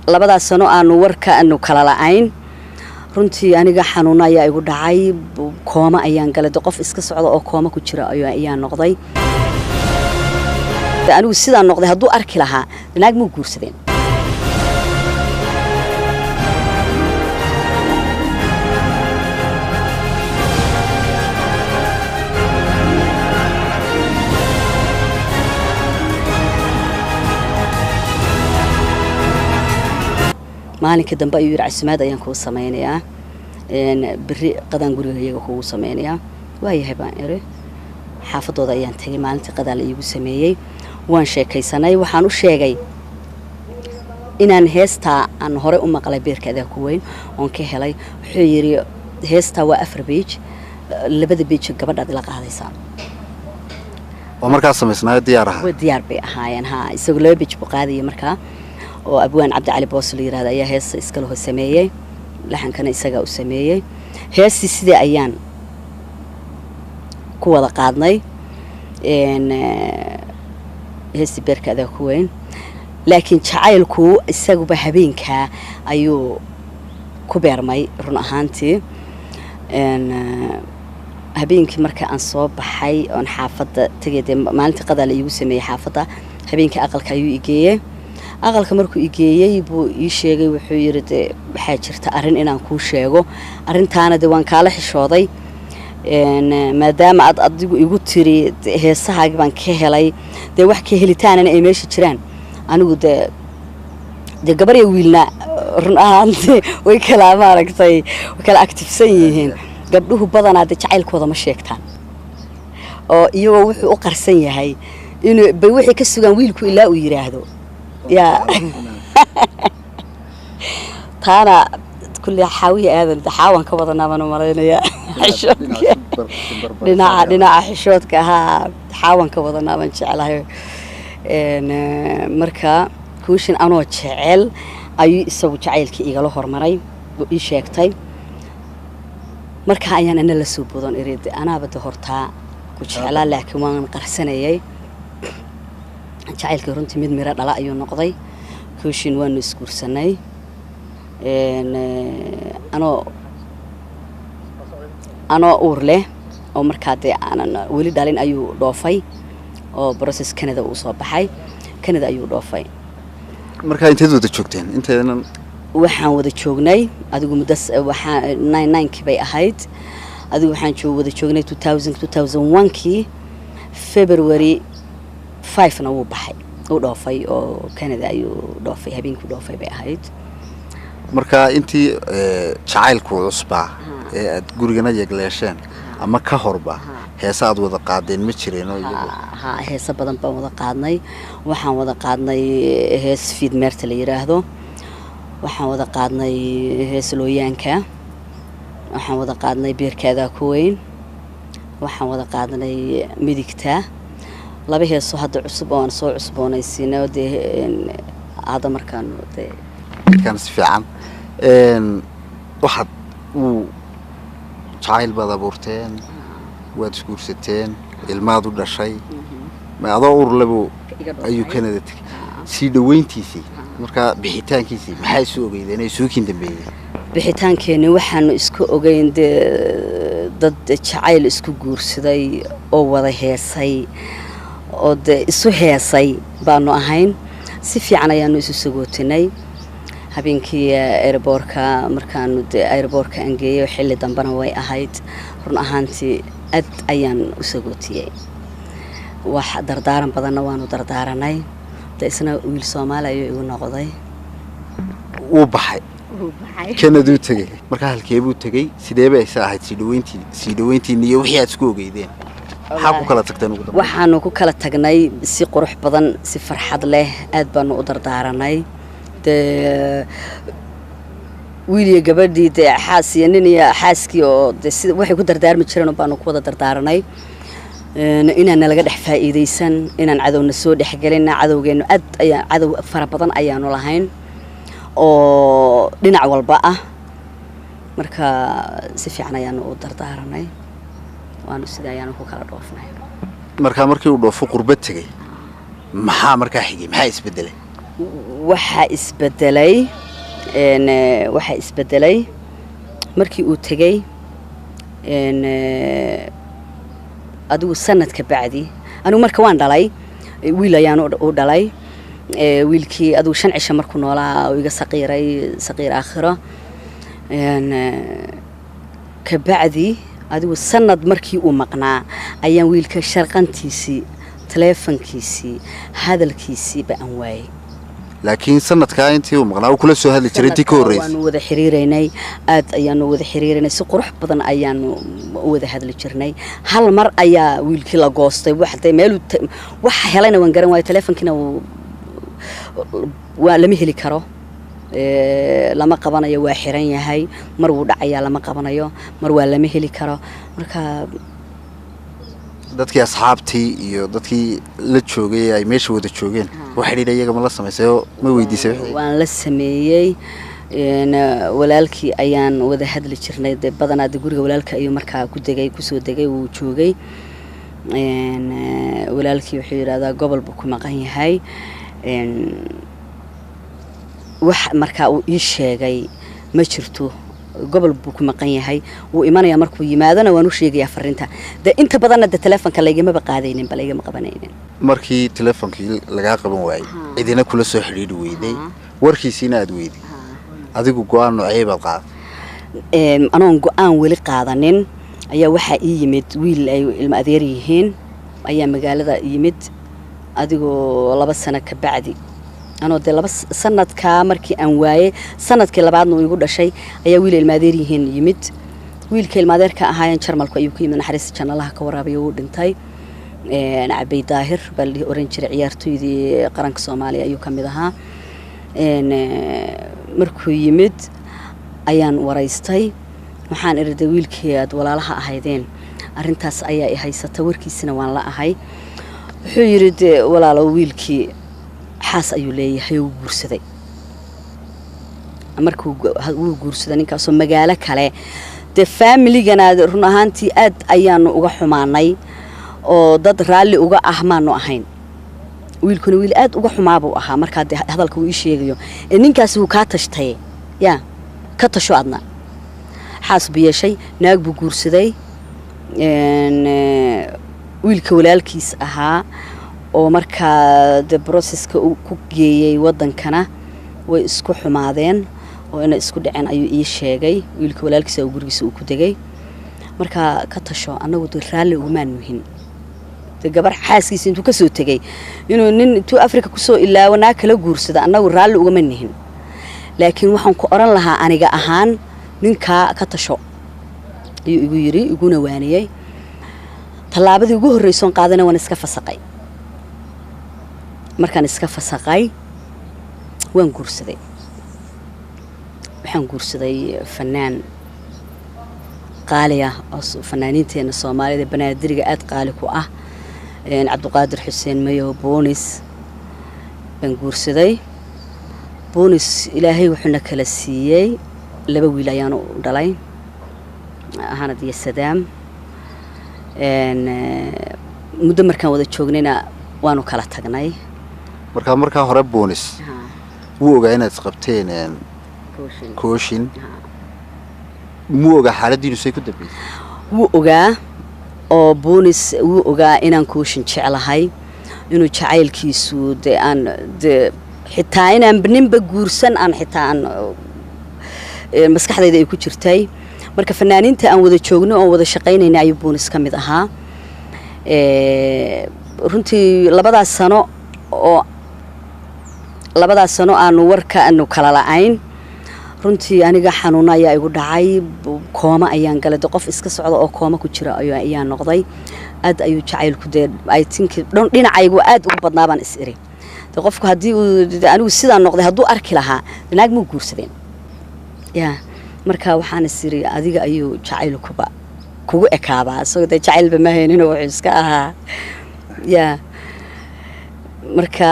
labadaas sano aanu warka aanu kala la'ayn runtii aniga xanuun ayaa igu dhacay kooma ayaan galay qof iska socdo oo kooma ku jira ayaan noqday anigu sidaan noqday hadduu arki lahaa naag ma guursadeen maalinka dambe ayuu yiri casimaad ayaan ku sameeynaa biri qadan guriga iyaga ku sameeynaa waayahay baan ere xaafadooda ayaan tagay maalintii qadan la iigu sameeyay waan sheekaysanay waxaan u sheegay inaan heesta aan hore u maqlay beerkeeda ku weyn oon ka helay wuxuu yiri heesta waa 4 page labada page gabadha la qaadaysa oo markaa sameysnaa diyaar bay ahaayeen isagu laba page buu qaadayay markaa oo abwaan cabdi cali boos la yiraahdo ayaa heesta iska loo sameeyay laxankana isaga u sameeyay heesti sidii ayaan ku wada qaadnay heesti beerkeeda ku weyn laakiin jacaylku isaguba habeenka ayuu ku beermay run ahaantii habeenkii marka aan soo baxay oon xaafadda tagay maalintii qada la iigu sameeyay xaafadda habeenkii aqalka ayuu igeeyay aqalka markuu igeeyay buu ii sheegay wuxuu yiri waxa jirta arin inaan ku sheego arintaana waan kaala xishooday maadaama aad adigu igu tiri heesahaaga baan ka helay wax ka helitaanana ay meesha jiraan anigu gabar iyo wiilna run ahaantii way kala maaragtay kala activesan yihiin gabdhuhu badanaa jacaylkooda ma sheegtaan oo iyagoo wuxuu u qarsan yahay inuu bay wixii ka sugan wiilku ilaa uu yiraahdo يا تانا كل حاوي هذا تحاول كبضنا من مرينا يا حشوتك لنا حشوتك ها تحاول كبضنا من شعلها مركا كوشن أنا شعل أي سو شعل كي يقولوا هرمري ويشيكتي مركا أيان أنا لسوب بدون أريد أنا بدي هرتا كوشعلا لكن ما قرسناي jacaylka runtii mid mira dhala ayuu noqday kooshin waan iskuursanay ano uur leh oo markaa aanan weli dhalin ayuu dhoofay oo process Canada uu soo baxay Canada ayuu dhoofay markaa inteed wada joogteen inteedan waxaan wada joognay adigu muddo waxaan 99 bay ahayd adigu waxaan wada joognay 2001kii February 5 na wuu baxay oo dhoofay oo Canada ayuu dhoofay habeenkii dhoofay bay ahayd marka intii jacaylku cusbaa ee aad gurigana yeegleesheen ama ka horba heesa aad wada qaadeen ma jireen oo iyagu heesa badan baan wada qaadnay waxaan wada qaadnay hees feed meerta la yiraahdo waxaan wada qaadnay hees looyaanka waxaan wada qaadnay beerkeeda ku weyn waxaan wada qaadnay midigta laba heeso hadda cusub oo aan soo cusboonaysiinay hada markaan kan si fiican waxaad uu jacayl baad abuurteen waad isguursateen ilmaad u dhashay ma adoo uur labo ayuu Canada tagay si dhaweyntiisii marka bixitaankiisii maxay soo ogeydeen ay soo kin dambeeyay bixitaankeena waxaan isku ogeyn dad jacayl isku guursaday oo wada heesay oo isu heesay baanu ahayn si fiican ayaanu isu sagootinay habeenkii airportka markaan airportka aan geeyay xilli dambana way ahayd run ahaantii aad ayaan u sagootiyay wax dardaaran badanna waanu dardaaranay isna wiil Soomaali ayuu igu noqday uu baxay Canada tagay marka halkee buu tagay sidee bay ahayd si dhaweyntii iyo wixii aad isku ogeydeen maxaa ku kala tagteen ugu dambeyn waxaanu ku kala tagnay si qurux badan si farxad leh aad baanu u dardaaranay wiiliga gabadhii xaasiya nin iyo xaaskii oo sida waxay ku dardaarmi jireen baanu ku wada dardaaranay inaan laga dhex faa'iideysan inaan cadowna soo dhex galin cadowgeenu aad ayaa cadow fara badan ayaanu lahayn oo dhinac walba ah marka si fiican ayaanu u dardaaranay waanu sida ayaanu ku kala dhoofnay marka markii uu dhoofo qurbad tagay maxaa markaa xigay maxaa isbedelay waxaa isbedelay markii uu tegay adigu sanad ka bacdi anigu marka waan dhalay wiil ayaan u dhalay wiilkii adigu 5 cisho markuu noolaa oo iga saqiir aakhiro ka bacdi adigu sanad markii uu maqnaa ayaan wiilka sharqantiisii teleefankiisii hadalkiisii baan waayay laakiin sanadka intii uu maqnaa uu kula soo hadli jiray intii ka horeysay waanu wada xiriireynay aad ayaanu wada xiriireynay si qurux badan ayaanu wada hadli jirnay hal mar ayaa wiilkii la goostay meel wax helayna waan garan waayay teleefankiina waa lama heli karo lama qabanayo waa xiran yahay mar wuu dhacayaa lama qabanayo mar waa lama heli karo marka dadkii asxaabtii iyo dadkii la joogay ay meesha wada joogeen waxa dhigay iyaga ma la sameysay ma weydiisay waan la sameeyay walaalkii ayaan wada hadli jirnay badanaa guriga walaalka ayuu markaa ku soo degay uu joogay walaalkii wuxuu yiraahdaa gobol buu ku maqan yahay wax markaa uu ii sheegay ma jirto gobol buu ku maqan yahay wuu imanaya markuu yimaadana waan u sheegayaa farinta inta badanna teleefanka laygama qaadaynin bal igama qabanaynin markii teleefankii laga qaban waayay cidina kula soo xiriiri weyday warkiisina aad weyday adigu go'aan noocee baad qaaday anoon go'aan weli qaadanin ayaa waxa ii yimid wiil ay ilma adeer yihiin ayaa magaalada yimid adigoo 2 sano ka bacdi anoo laba sanadka markii aan waayay sanadkii labaadna uu igu dhashay ayaa wiil ilma adeer yihiin yimid wiilka ilma adeerka ahaayeen Jarmalku ayuu ka yimid naxariis jannalaha ka waraabiyo uu dhintay Cabay Daahir bal oran jiray ciyaartoydii qaranka Soomaaliya ayuu kamid ahaa markuu yimid ayaan waraystay waxaan iriday wiilkii aad walaalaha ahaydeen arintaas ayaa i haysata warkiisina waan la ahay wuxuu yiri walaalo wiilkii xaas ayuu leeyahay uu guursaday markuu uu guursaday ninkaas oo magaalo kale family-gana run ahaantii aad ayaan uga xumaanay oo dad raali uga maanu ahayn wiilkuna wiil aad uga xumaabuu ahaa marka hadalka uu ii sheegayo ninkaas uu ka tashtay ka tasho adna xaas biyashay naag buu guursaday wiilka walaalkiis ahaa oo marka processka uu ku geeyay wadankana way isku xumaadeen oo inay isku dhaceen ayuu ii sheegay wiilka walaalkiisa gurigiisa uu ku degay marka ka tasho anagu raali ugu maanuhin gabar xaaskiisa intuu ka soo tagay inuu nin intuu Afrika ku soo ilaawana kala guursada anagu raali uga manihin laakiin waxaan ku oran lahaa aniga ahaan ninka ka tasho ayuu igu yiri iguna waaniyay talaabadii ugu horreysay qaadana waan iska fasaqay markaan iska fasaqay waan guursaday waxaan guursaday fanaan qaali ah oo fanaaniinteena Soomaalida banaadiriga aad qaali ku ah Cabduqaadir Xuseen Mayo Boonis baan guursaday Boonis ilaahay wuxuu kala siiyay 2 wiil ayaan u dhalay Ahanad iyo Sadaam muddo markaan wada joognayna waanu kala tagnay marka hore Boonis wuu ogaa inaad qabteen kooshin muu ogaa xaaladiinu say ku dambeysay wuu ogaa oo Boonis wuu ogaa inaan kooshin jecelahay inuu jacaylkiisu xitaa inaan ninba guursan aan xitaa aan maskaxdayda ay ku jirtay marka fanaaniinta aan wada joogno oo wada shaqeynayna ayuu Boonis ka mid ahaa runtii 2 sano aanu warka aanu kala la'ayn runtii aniga xanuun ayaa igu dhacay kooma ayaan galay qof iska socdo oo kooma ku jira ayaan noqday aad ayuu jacaylku I think dhinacaygu aad ugu badnaa baan is iri qofku hadii anigu sidaan noqday haduu arki lahaa naag muu guursadeen marka waxaan is iri adiga ayuu jacaylkuba kugu ekaaba soo jacaylba ma haynin oo wuxuu iska ahaa marka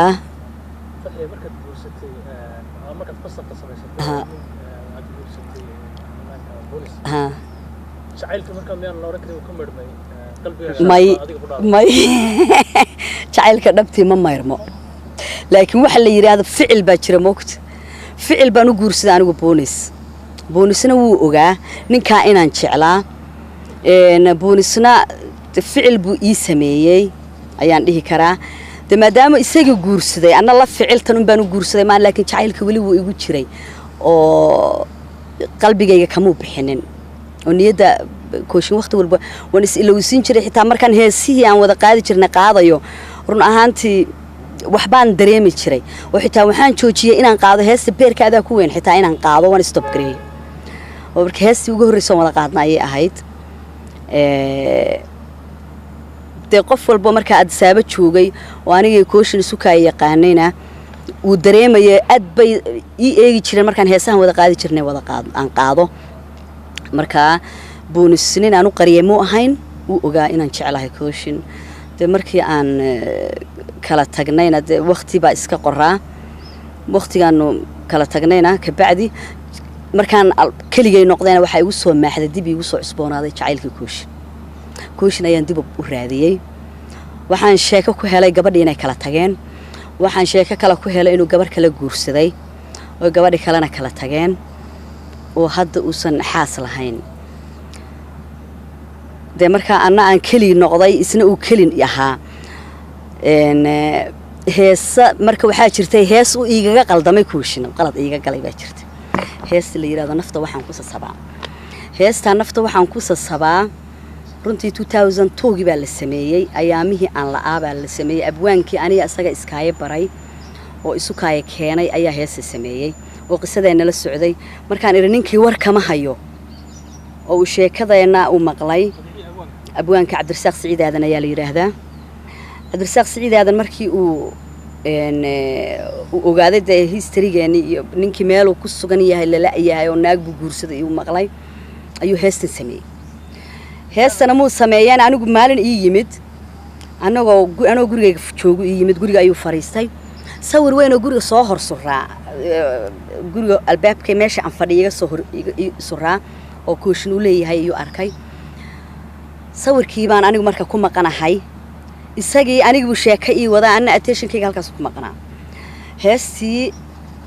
jacaylka dhabtii ma mayrmo laakiin waxa la yiraahdo ficil baa jira moogta ficil baan u guursaday anigu boonisna wuu ogaa ninkaa inaan jeclaa boonisna ficil buu ii sameeyey ayaan dhihi karaa de maadaama isaga guursaday anna la ficiltan un baan u guursaday maan laakiin jacaylka weli wuu igu jiray oo qalbigayga kamuu bixinin oo niyadda kooshin waqti walba waan is ilowsiin jiray xitaa markaan heesihii aan wada qaadi jirnay qaadayo run ahaantii waxbaan dareemi jiray oo xitaa waxaan joojiyay inaan qaado heesta beerkaadaa ku weyn xitaa inaan qaado waan stop gareeyay oo markii heestii ugu horreysay wada qaadna ayay ahayd dee qof walba markaa adsaaba joogay oo anigii kooshin isu kaaya yaqaanayna uu dareemayay aad bay ii eegi jireen markaan heesahan wada qaadi jirnay aan qaado markaa boonisnin aan u qariyay muu ahayn uu ogaa inaan jeclahay kooshin dee markii aan kala tagnayna dee waqti baa iska qoraa waqtigaanu kala tagnayna kabacdi markaan keligay noqdayna waxaa igu soo maaxday dib igu soo cusboonaaday jacaylkii kooshin ayaan dib u raadiyey waxaan sheeko ku helay gabadhii inay kala tageen waxaan sheeko kale ku helay inuu gabar kala guursaday oo gabadhi kalena kala tageen oo hadda uusan xaas lahayn dee markaa anna aan keli noqday isna uu kelin ahaa heesa marka waxaa jirtay hees uu iigaga qaldamay kooshin qalad iiga galay baa jirtay heesta la yiraahdo nafta waxaan ku sasabaa heesta nafta waxaan ku sasabaa runtii 2002 baa la sameeyay ayaamihii aan la'aa baa la sameeyay abwaankii aniga isaga iskaaye baray oo isu kaaye keenay ayaa heesta sameeyay oo qisadeena la socday markaan iri ninkii war kama hayo oo uu sheekadeena uu maqlay abwaanka Cabdirasaaq Siciid Aadan ayaa la yiraahdaa Cabdirasaaq Siciid Aadan markii uu ogaaday de historygeeni iyo ninkii meel uu ku sugan yahay la yahay oo naag buu guursaday uu maqlay ayuu heesta sameeyay heestana muu sameeyeen anigu maalin ii yimid anagoo gurigayga joogo ii yimid guriga ayuu fariistay sawir weyn oo guriga soo hor suraa guriga albaabka meesha aan fadhiyo soo hor suraa oo kooshin uu leeyahay ayuu arkay sawirkii baan anigu marka ku maqanahay isagii anigu sheeka ii wada anna attentionkayga halkaas ku maqnaa heestii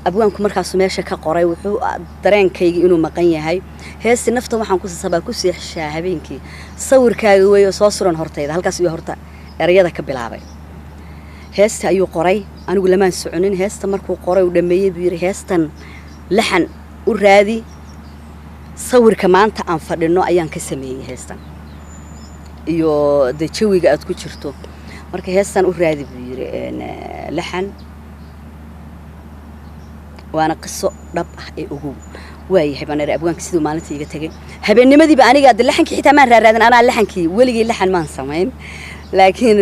abwaanku markaas meesha ka qoray wuxuu dareenkayga inuu maqan yahay heestii nafta waxaan ku sabaa ku seexshaa habeenkii sawirkaaga weeyo soo suran hortayda halkaas iyo horta erayada ka bilaabay heestii ayuu qoray anigu lamaan soconin heesta markuu qoray uu dhameeyay buu yiri heestan laxan u raadi sawirka maanta aan fadhino ayaan ka sameeyay heestan iyo jawiga aad ku jirto marka heestan u raadi buu yiri laxan وانا قصة رب أهو واي حبنا رأبوان كسيدو مالتي يجتهجن حبنا مدي بأني قاعد اللحن كي حتى ما رادن أنا اللحن كي ولقي اللحن ما نسمعين لكن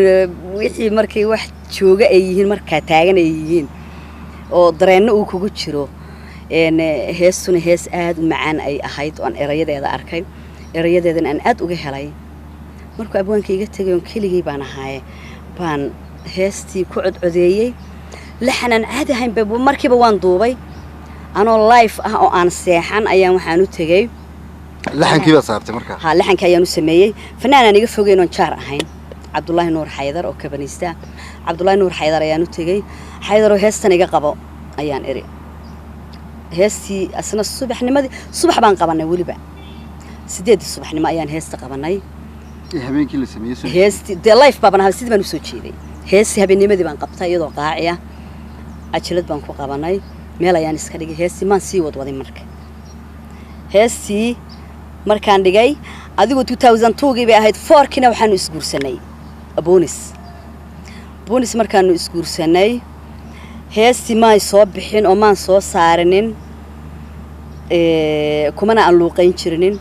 وحي مركي واحد شوقة أيهين مركا تاجن أيهين أو درنا وكوجتشرو إن هيسون هيس آد معان أي أحيط عن إريد هذا أركين إريد هذا أن آد وجه علي مركو أبوان كي يجتهجن كل جي بنا هاي بان هيستي كعد عذية لحنا هذا هين بابو مركب وان دوبي أنا لايف أو أنا سيحان أيام وحنو تجي لحن كيف صارت مركب ها لحن كيانو سمية فنانا نيجي فوقين ونشار هين عبد الله نور حيدر أو كبنيستا عبد الله نور حيدر أيانو تجي حيدر وهست نيجي قبو أيان إري هستي أصلا الصبح نمدي صبح بان قبنا ولي بقى سديد الصبح نما أيان هست قبناي همين كل سمية هستي دي لايف بابنا هستي ما نسوي ذي هستي هبي نمدي بان قبتها يدو قاعية أجلد بانكو قبناي meel ayaan iska dhigay heestii maan sii wadwaday marka heestii markaan dhigay adigu 2002 bay ahayd 4kina waxaanu isguursanay boonis markaanu isguursanay heestii ma soo bixin oo maan soo saarinin kumana aan luuqayn jirinin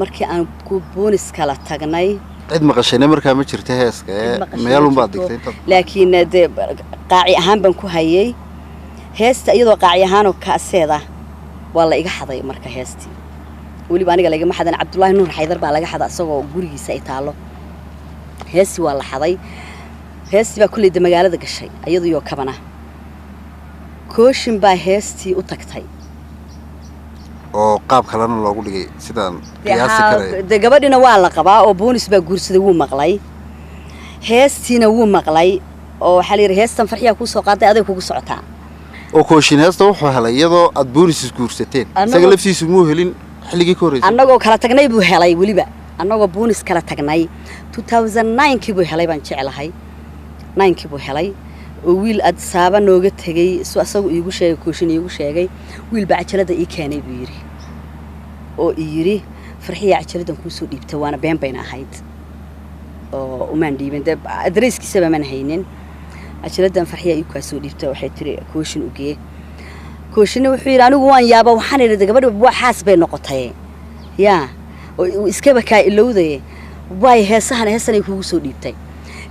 markii aan ku boonis kala tagnay cid maqashay markaa ma jirto heeska meel un baad dhigtay laakiin qaaci ahaan baan ku hayay heesta iyadoo qaaci ahaan oo kaaseeda waa la iga xaday marka heestii waliba aniga laga maxadan Cabdullaahi Nuur Xaydar baa laga xaday asagoo gurigiisa ay taalo heestii waa la xaday heestii baa kulli magaalada gashay iyadoo kabana kooshin baa heestii u tagtay oo qaab kalena loogu dhigay sidaan qiyaasi karay gabadhina waa la qabaa oo boonis baa guursaday wuu maqlay heestiina wuu maqlay oo waxa la yiri heestan farxiya ku soo qaaday aday kugu socotaa oo kooshin heesta wuxuu helay iyadoo aad boonis guursateen isaga laftiisu muu helin xilligii ka horeysay annagoo kala tagnay buu helay waliba annagoo boonis kala tagnay 2009 buu helay baan jecelahay 9 buu helay oo wiil ad saaba nooga tagay asagu iigu sheegay kooshin iigu sheegay wiil baa cajalada ii keenay buu yiri oo yiri farxiya cajaladan ku soo dhiibtay waana been bayna ahayd oo umaan dhiibin dad adreeskiisa ma haynin cajaladan farxiya ii ka soo dhiibtay waxay tiri kooshin u geey kooshin wuxuu yiri anigu waan yaaba waxaan iri gabadha waxaas bay noqotay yaa oo iska bakaa ilowday way heesan ay kugu soo dhiibtay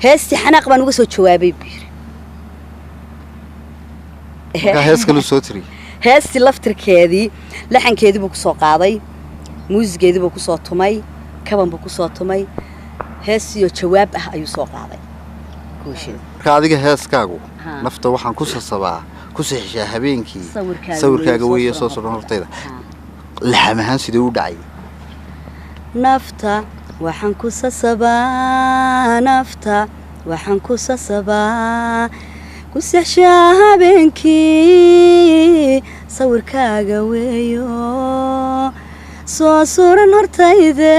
heesti xanaaq baan uga soo jawaabay biir hees kale soo tiri heesti laftirkeedii laxankeedii buu ku soo qaaday muusigeedii buu ku soo tumay kaban buu ku soo tumay heesiyo jawaab ah ayuu soo qaaday kooshin marka adiga heeskaagu nafta waxaan ku sasabaa ku saxishaa habeenkii sawirkaaga weeye soo soo hortayda laxamahan sidoo u dhacay nafta waxaan ku sasabaa nafta waxaan ku sasabaa ku saxishaa habeenkii sawirkaaga weeyo soo suran hortayda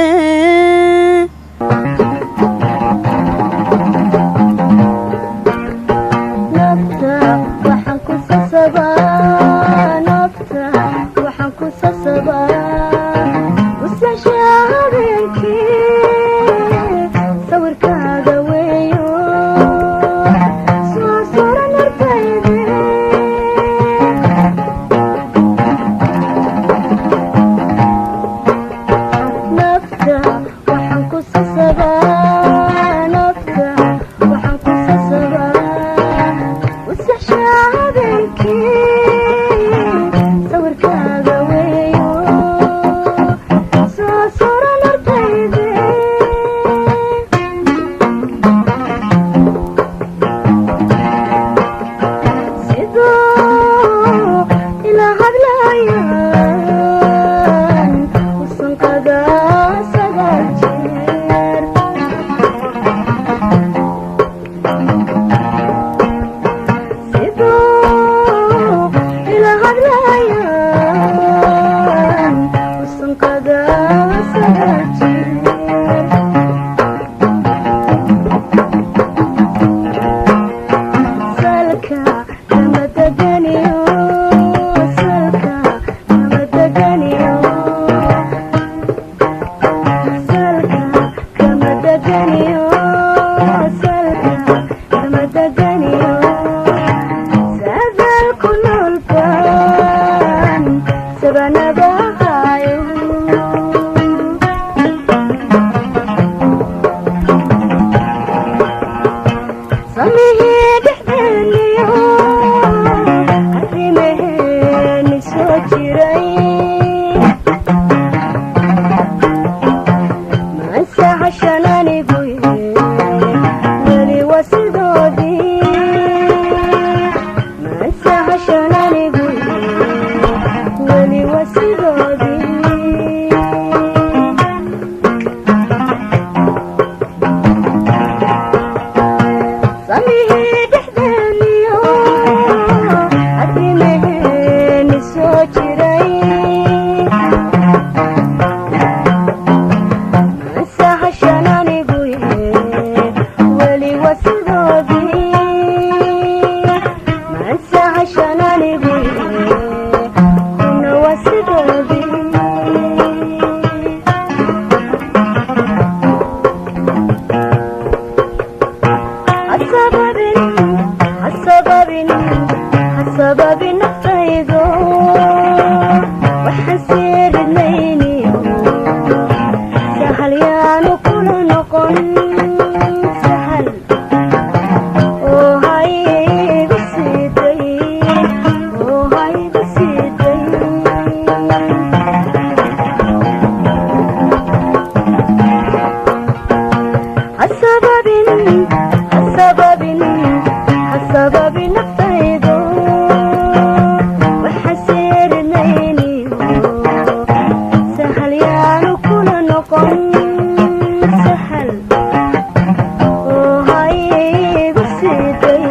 سهل وهاي بسيطي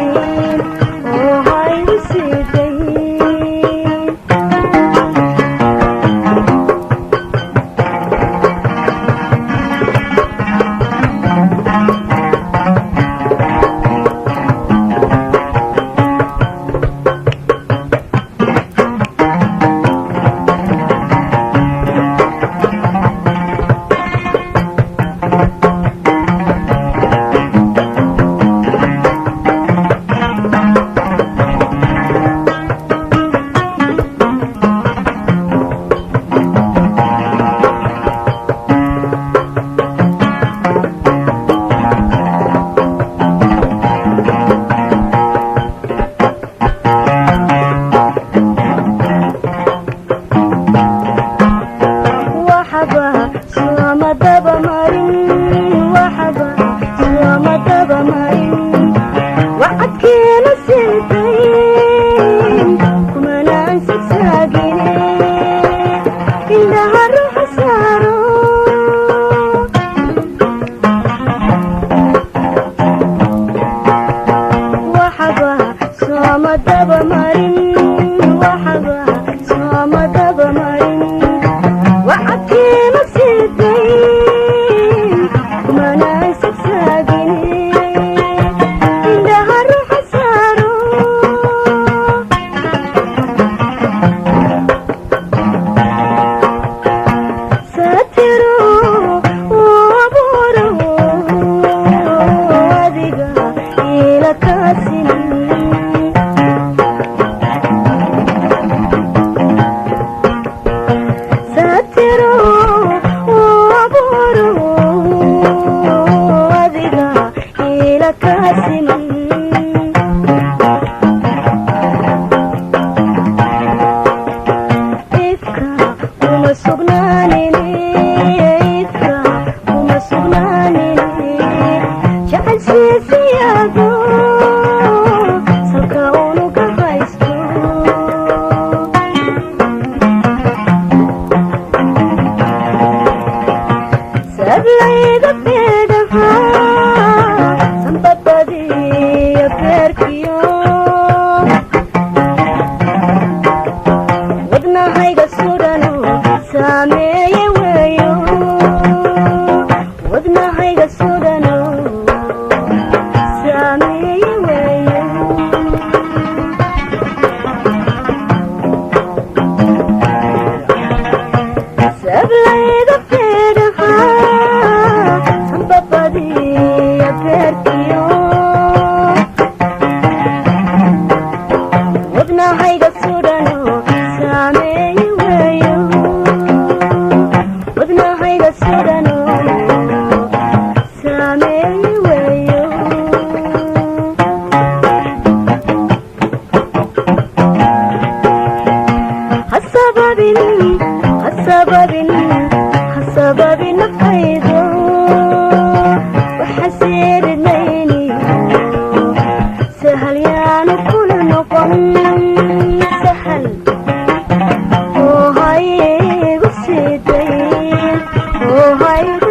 Oh, hi.